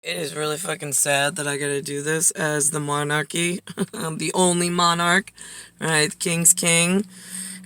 It is really fucking sad that I gotta do this as the monarchy. I'm the only monarch, right? The king's king,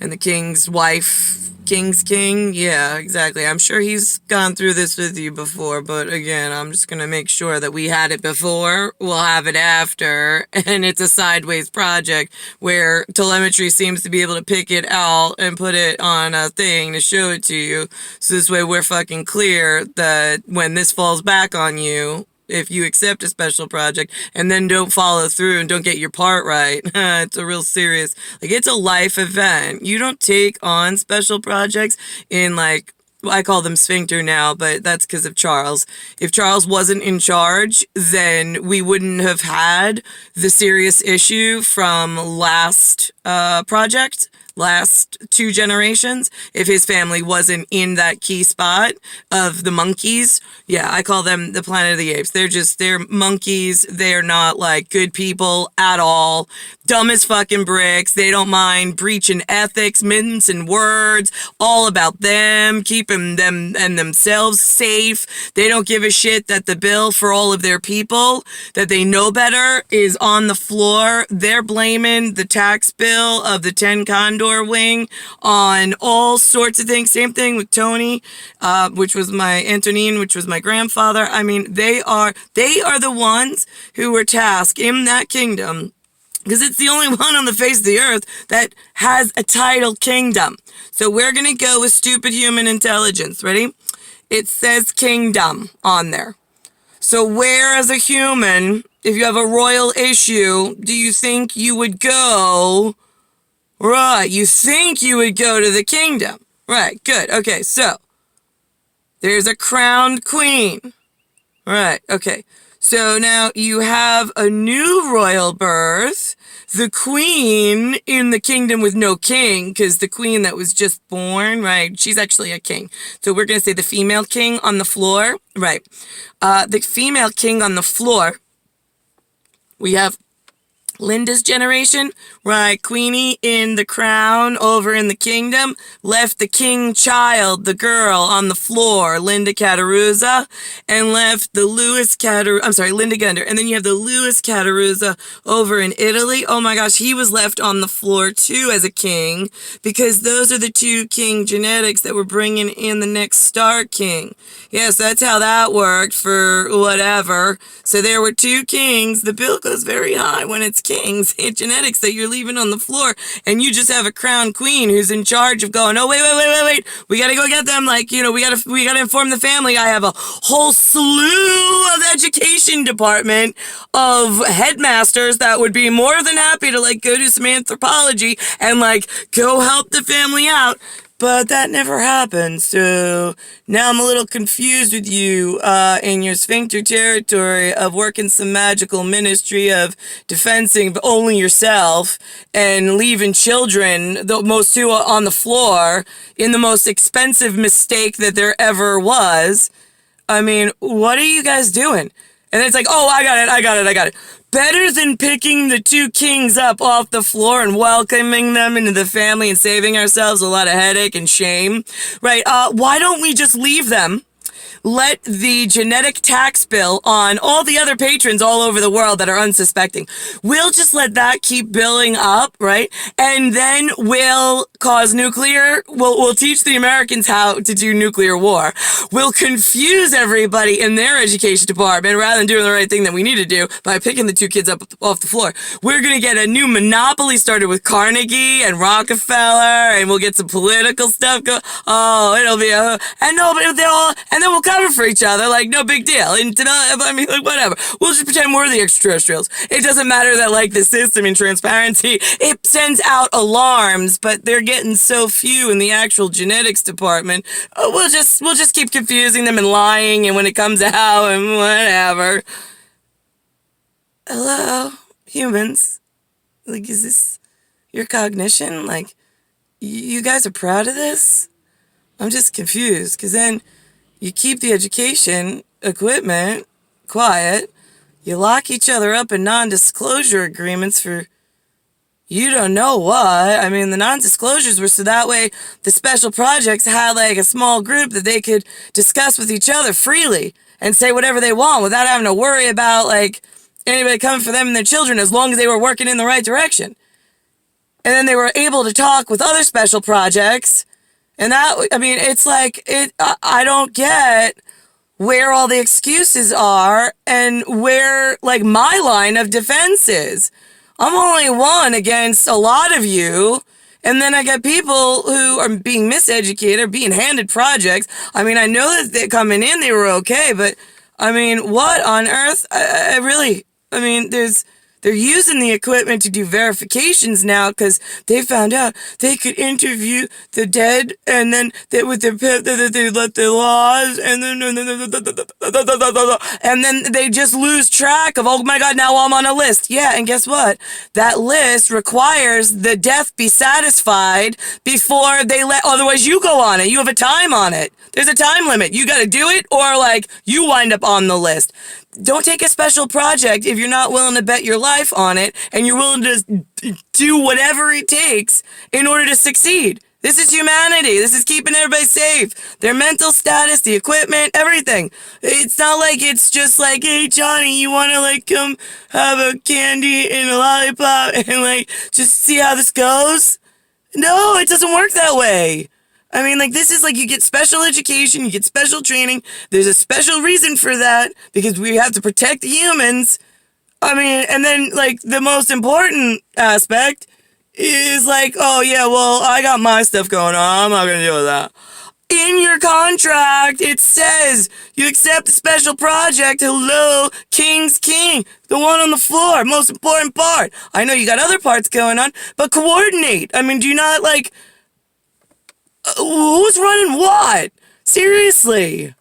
and the king's wife, king's king. Yeah, exactly. I'm sure he's gone through this with you before, but again, I'm just gonna make sure that we had it before, we'll have it after, and it's a sideways project where telemetry seems to be able to pick it out and put it on a thing to show it to you. So this way we're fucking clear that when this falls back on you, if you accept a special project and then don't follow through and don't get your part right, it's a real serious, like, it's a life event. You don't take on special projects in, like, I call them sphincter now, but that's because of Charles. If Charles wasn't in charge, then we wouldn't have had the serious issue from last project, last 2 generations, if his family wasn't in that key spot of the monkeys. Yeah, I call them the Planet of the Apes. They're monkeys. They're not like good people at all. Dumb as fucking bricks. They don't mind breaching ethics, mincing words, all about them, keeping them and themselves safe. They don't give a shit that the bill for all of their people that they know better is on the floor. They're blaming the tax bill of the 10 Condor wing on all sorts of things. Same thing with Tony, which was my Antonine, which was my grandfather. I mean, they are the ones who were tasked in that kingdom, because it's the only one on the face of the earth that has a titled kingdom. So we're going to go with stupid human intelligence. Ready? It says kingdom on there. So where, as a human, if you have a royal issue, do you think you would go? Right, you think you would go to the kingdom. Right, good. Okay, so there's a crowned queen. Right, okay. So now you have a new royal birth, the queen in the kingdom with no king, because the queen that was just born, right, she's actually a king. So we're going to say the female king on the floor, right. The female king on the floor, we have Linda's generation, right? Queenie in the crown over in the kingdom left the king child, the girl, on the floor, Linda Cataruzza, and left the Linda Gunder. And then you have the Louis Cataruzza over in Italy. Oh my gosh, he was left on the floor too as a king, because those are the 2 king genetics that were bringing in the next star king. Yes, that's how that worked for whatever. So there were 2 kings. The bill goes very high when it's kings and genetics that you're leaving on the floor, and you just have a crown queen who's in charge of going, oh, wait, we gotta go get them, like, we gotta inform the family. I have a whole slew of education department of headmasters that would be more than happy to, like, go do some anthropology and, like, go help the family out. But that never happened, so now I'm a little confused with you in your sphincter territory of working some magical ministry of defensing only yourself and leaving children, the most 2 on the floor, in the most expensive mistake that there ever was. I mean, what are you guys doing? And it's like, oh, I got it. Better than picking the 2 kings up off the floor and welcoming them into the family and saving ourselves a lot of headache and shame, right? Why don't we just leave them? Let the genetic tax bill on all the other patrons all over the world that are unsuspecting, we'll just let that keep billing up, right? And then we'll cause we'll teach the Americans how to do nuclear war. We'll confuse everybody in their education department rather than doing the right thing that we need to do by picking the 2 kids up off the floor. We're going to get a new monopoly started with Carnegie and Rockefeller, and we'll get some political stuff going. Oh, it'll be and then we'll cover for each other, like, no big deal. And I mean, like, whatever. We'll just pretend we're the extraterrestrials. It doesn't matter that, like, the system in transparency, it sends out alarms, but they're getting so few in the actual genetics department. We'll just keep confusing them and lying, and when it comes out and whatever. Hello, humans. Like, is this your cognition? Like, you guys are proud of this? I'm just confused, because then you keep the education equipment quiet, you lock each other up in non-disclosure agreements for you don't know what. I mean, the non-disclosures were so that way the special projects had, like, a small group that they could discuss with each other freely and say whatever they want without having to worry about, like, anybody coming for them and their children, as long as they were working in the right direction. And then they were able to talk with other special projects. And that, I mean, it's like, I don't get where all the excuses are and where, like, my line of defense is. I'm only one against a lot of you. And then I get people who are being miseducated, being handed projects. I mean, I know that they're coming in, they were okay, but I mean, what on earth? I mean, they're using the equipment to do verifications now because they found out they could interview the dead, and then they let the laws, and then they just lose track of, oh my God, now I'm on a list. Yeah, and guess what? That list requires the death be satisfied before they otherwise you go on it. You have a time on it. There's a time limit. You got to do it, or like you wind up on the list. Don't take a special project if you're not willing to bet your life on it and you're willing to do whatever it takes in order to succeed. This is humanity. This is keeping everybody safe. Their mental status, the equipment, everything. It's not like it's just like, hey, Johnny, you want to like come have a candy and a lollipop and like just see how this goes? No, it doesn't work that way. I mean, like, this is like you get special education, you get special training. There's a special reason for that because we have to protect the humans. I mean, and then, like, the most important aspect is like, oh, yeah, well, I got my stuff going on. I'm not going to deal with that. In your contract, it says you accept a special project. Hello, King's King, the one on the floor, most important part. I know you got other parts going on, but coordinate. I mean, do you not, like... who's running what? Seriously.